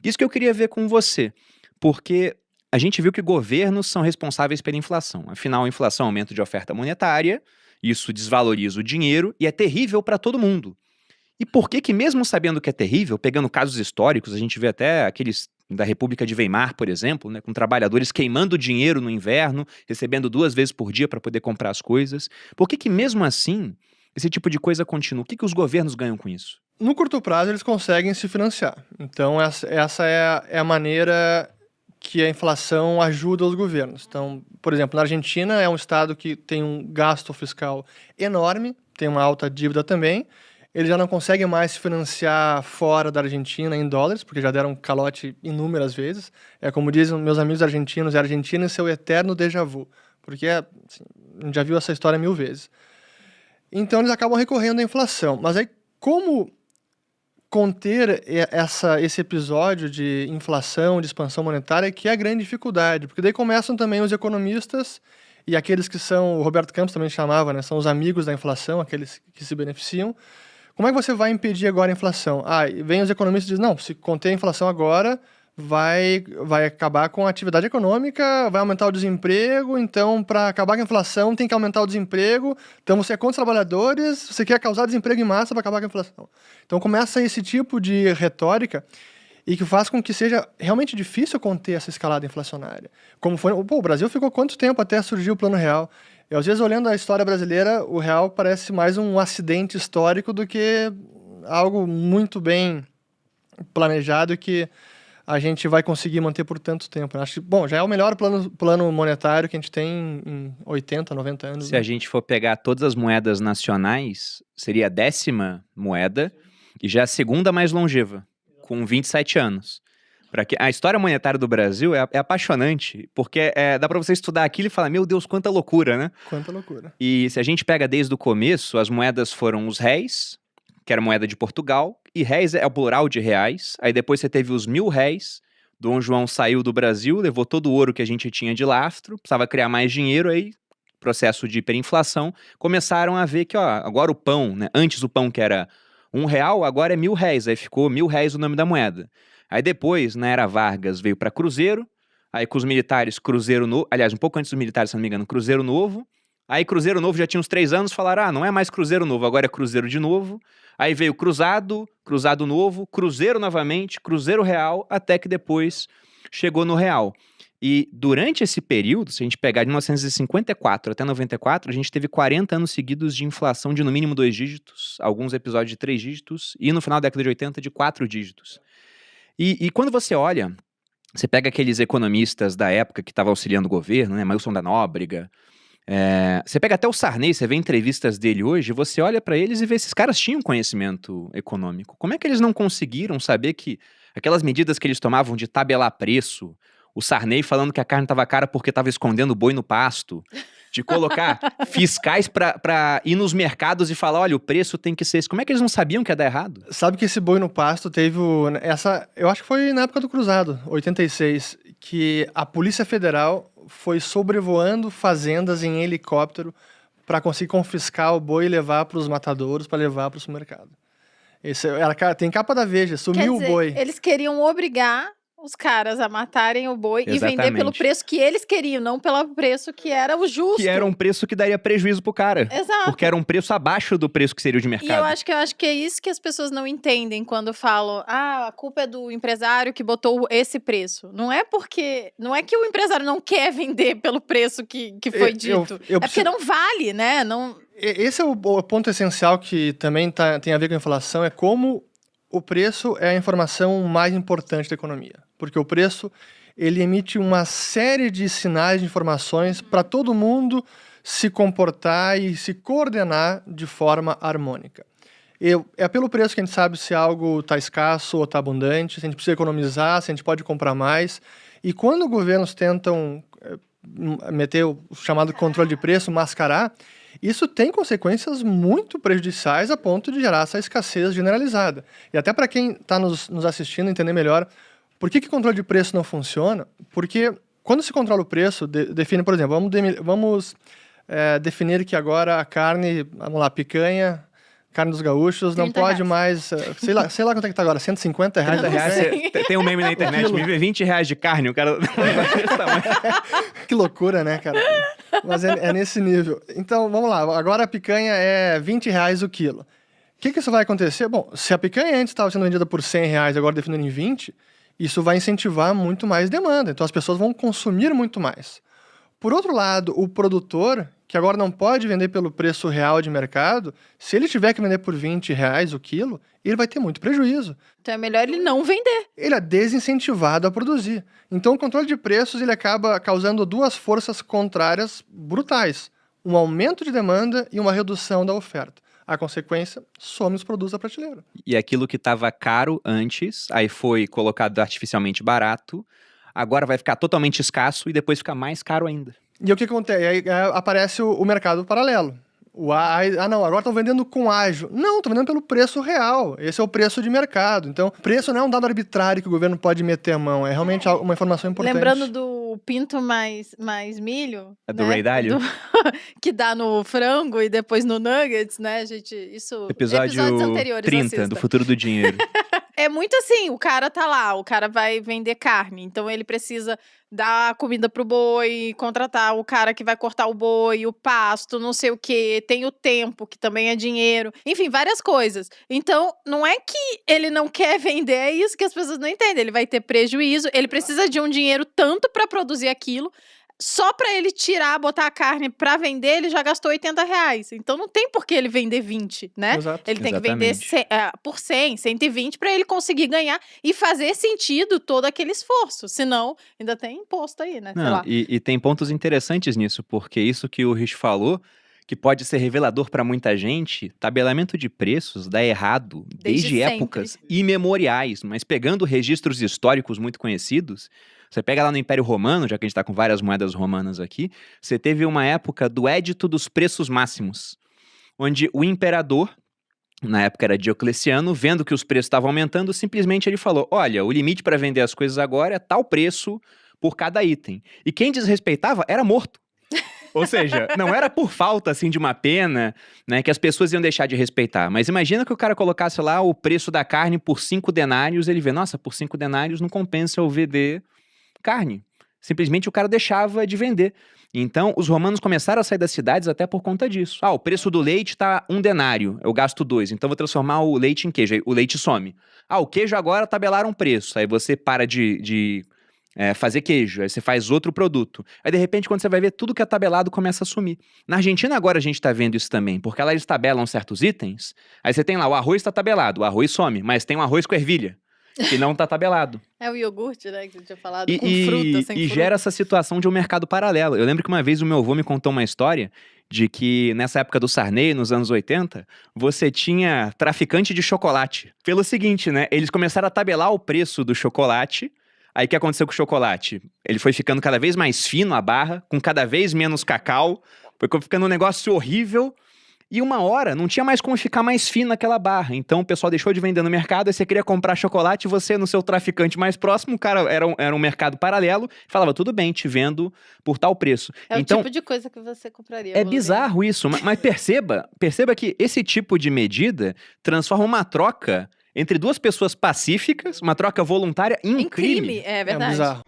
Isso que eu queria ver com você, porque a gente viu que governos são responsáveis pela inflação. Afinal, a inflação é um aumento de oferta monetária, isso desvaloriza o dinheiro e é terrível para todo mundo. E por que que mesmo sabendo que é terrível, pegando casos históricos, a gente vê até aqueles da República de Weimar, por exemplo, né, com trabalhadores queimando dinheiro no inverno, recebendo 2 vezes por dia para poder comprar as coisas. Por que que mesmo assim esse tipo de coisa continua? O que que os governos ganham com isso? No curto prazo, eles conseguem se financiar. Então, essa é a maneira que a inflação ajuda os governos. Então, por exemplo, na Argentina é um estado que tem um gasto fiscal enorme, tem uma alta dívida também. Eles já não conseguem mais se financiar fora da Argentina em dólares, porque já deram calote inúmeras vezes. É como dizem meus amigos argentinos, é a Argentina e seu eterno déjà vu. Porque assim, a gente já viu essa história 1000 vezes. Então, eles acabam recorrendo à inflação. Mas aí, como conter esse episódio de inflação, de expansão monetária, que é a grande dificuldade, porque daí começam também os economistas e aqueles que são, o Roberto Campos também chamava, né, são os amigos da inflação, aqueles que se beneficiam. Como é que você vai impedir agora a inflação? Vem os economistas e dizem, não, se conter a inflação agora, vai acabar com a atividade econômica, vai aumentar o desemprego, então, para acabar com a inflação, tem que aumentar o desemprego, então você é contra os trabalhadores, você quer causar desemprego em massa para acabar com a inflação. Então, começa esse tipo de retórica e que faz com que seja realmente difícil conter essa escalada inflacionária. Como foi, o Brasil ficou quanto tempo até surgir o Plano Real? E, às vezes, olhando a história brasileira, o real parece mais um acidente histórico do que algo muito bem planejado que a gente vai conseguir manter por tanto tempo. Acho que, bom, já é o melhor plano monetário que a gente tem em 80, 90 anos. Se a gente for pegar todas as moedas nacionais, seria a 10ª moeda e já a segunda mais longeva, com 27 anos. A história monetária do Brasil é apaixonante, porque dá para você estudar aquilo e falar, meu Deus, quanta loucura, né? Quanta loucura. E se a gente pega desde o começo, as moedas foram os réis, que era a moeda de Portugal, e réis é o plural de reais. Aí depois você teve os 1000 réis. Dom João saiu do Brasil, levou todo o ouro que a gente tinha de lastro, precisava criar mais dinheiro, aí processo de hiperinflação, começaram a ver que, ó, agora o pão, né? Antes o pão que era R$1, agora é 1000 réis, aí ficou 1000 réis o nome da moeda. Aí depois, na era Vargas, veio para Cruzeiro, aí com os militares, Cruzeiro Novo, aliás, um pouco antes dos militares, se não me engano, Cruzeiro Novo. Aí Cruzeiro Novo já tinha uns 3 anos, falaram, não é mais Cruzeiro Novo, agora é Cruzeiro de novo. Aí veio Cruzado, Cruzado Novo, Cruzeiro novamente, Cruzeiro Real, até que depois chegou no Real. E durante esse período, se a gente pegar de 1954 até 94, a gente teve 40 anos seguidos de inflação de no mínimo 2 dígitos, alguns episódios de 3 dígitos, e no final da década de 80 de 4 dígitos. E quando você olha, você pega aqueles economistas da época que estavam auxiliando o governo, né, Mailson da Nóbrega, você pega até o Sarney, você vê entrevistas dele hoje, você olha para eles e vê esses caras tinham conhecimento econômico. Como é que eles não conseguiram saber que aquelas medidas que eles tomavam de tabelar preço, o Sarney falando que a carne estava cara porque estava escondendo o boi no pasto, de colocar fiscais para ir nos mercados e falar, olha, o preço tem que ser esse. Como é que eles não sabiam que ia dar errado? Sabe que esse boi no pasto teve eu acho que foi na época do Cruzado, 86, que a Polícia Federal foi sobrevoando fazendas em helicóptero para conseguir confiscar o boi e levar para os matadouros, para levar para o supermercado. Tem capa da Veja, sumiu o boi. Eles queriam obrigar os caras a matarem o boi e vender pelo preço que eles queriam, não pelo preço que era o justo. Que era um preço que daria preço pro cara. Exato. Porque era um preço abaixo do preço que seria o de mercado. E eu acho que é isso que as pessoas não entendem quando falam, a culpa é do empresário que botou esse preço. Não é que o empresário não quer vender pelo preço que foi dito. Porque não vale, né? Não... Esse é o ponto essencial que também tem a ver com a inflação, é como o preço é a informação mais importante da economia. Porque o preço, ele emite uma série de sinais, de informações para todo mundo se comportar e se coordenar de forma harmônica. É pelo preço que a gente sabe se algo está escasso ou está abundante, se a gente precisa economizar, se a gente pode comprar mais. E quando governos tentam meter o chamado controle de preço, mascarar, isso tem consequências muito prejudiciais a ponto de gerar essa escassez generalizada. E até para quem está nos assistindo entender melhor, por que controle de preço não funciona? Porque quando se controla o preço, define, por exemplo, vamos definir que agora a carne, vamos lá, picanha, carne dos gaúchos, não pode mais, sei lá quanto é que tá agora, R$150? Tem um meme na internet, me vê R$20 de carne, o cara... Que loucura, né, cara? Mas é nesse nível. Então, vamos lá, agora a picanha é R$20 o quilo. O que isso vai acontecer? Bom, se a picanha antes estava sendo vendida por R$100 e agora definindo em 20, isso vai incentivar muito mais demanda. Então, as pessoas vão consumir muito mais. Por outro lado, o produtor, que agora não pode vender pelo preço real de mercado, se ele tiver que vender por R$20 o quilo, ele vai ter muito prejuízo. Então é melhor ele não vender. Ele é desincentivado a produzir. Então o controle de preços ele acaba causando duas forças contrárias brutais. Um aumento de demanda e uma redução da oferta. A consequência, some os produtos da prateleira. E aquilo que estava caro antes, aí foi colocado artificialmente barato, agora vai ficar totalmente escasso e depois fica mais caro ainda. E o que acontece? Aí aparece o mercado paralelo. Não, agora estão vendendo com ágio. Não, estão vendendo pelo preço real. Esse é o preço de mercado. Então, preço não é um dado arbitrário que o governo pode meter a mão. É realmente uma informação importante. Lembrando do pinto mais milho. É do Ray Dalio? Que dá no frango e depois no nuggets, né, gente? Isso. Episódios anteriores, 30, assista. Do Futuro do Dinheiro. É muito assim, o cara tá lá, o cara vai vender carne, então ele precisa dar comida pro boi, contratar o cara que vai cortar o boi, o pasto, não sei o quê, tem o tempo, que também é dinheiro, enfim, várias coisas. Então, não é que ele não quer vender, é isso que as pessoas não entendem, ele vai ter prejuízo, ele precisa de um dinheiro tanto para produzir aquilo, só pra ele botar a carne pra vender, ele já gastou R$80. Então não tem por que ele vender 20, né? Exato. Ele tem que vender por 100, 120 pra ele conseguir ganhar e fazer sentido todo aquele esforço. Senão, ainda tem imposto aí, né? Não, sei lá. E tem pontos interessantes nisso, porque isso que o Rich falou, que pode ser revelador pra muita gente, tabelamento de preços dá errado desde épocas imemoriais, mas pegando registros históricos muito conhecidos, você pega lá no Império Romano, já que a gente tá com várias moedas romanas aqui, você teve uma época do Édito dos Preços Máximos, onde o imperador, na época era Diocleciano, vendo que os preços estavam aumentando, simplesmente ele falou, olha, o limite para vender as coisas agora é tal preço por cada item. E quem desrespeitava era morto. Ou seja, não era por falta, assim, de uma pena, né, que as pessoas iam deixar de respeitar. Mas imagina que o cara colocasse lá o preço da carne por 5 denários, ele vê, nossa, por 5 denários não compensa eu vender carne. Simplesmente o cara deixava de vender. Então, os romanos começaram a sair das cidades até por conta disso. O preço do leite tá 1 denário, eu gasto 2, então vou transformar o leite em queijo, aí o leite some. O queijo agora tabelaram um preço, aí você para de fazer queijo, aí você faz outro produto. Aí, de repente, quando você vai ver, tudo que é tabelado começa a sumir. Na Argentina, agora, a gente tá vendo isso também, porque lá eles tabelam certos itens, aí você tem lá, o arroz tá tabelado, o arroz some, mas tem um arroz com ervilha, que não tá tabelado. É o iogurte, né, que você tinha falado, com fruta, sem fruta. Gera essa situação de um mercado paralelo. Eu lembro que uma vez o meu avô me contou uma história de que nessa época do Sarney, nos anos 80, você tinha traficante de chocolate. Pelo seguinte, né, eles começaram a tabelar o preço do chocolate. Aí o que aconteceu com o chocolate? Ele foi ficando cada vez mais fino a barra, com cada vez menos cacau, foi ficando um negócio horrível. E uma hora não tinha mais como ficar mais fino aquela barra. Então o pessoal deixou de vender no mercado, aí você queria comprar chocolate, você no seu traficante mais próximo, o cara era um mercado paralelo, falava, tudo bem, te vendo por tal preço. É então, o tipo de coisa que você compraria. É bizarro isso, mas perceba que esse tipo de medida transforma uma troca entre duas pessoas pacíficas, uma troca voluntária em crime. É verdade. É bizarro.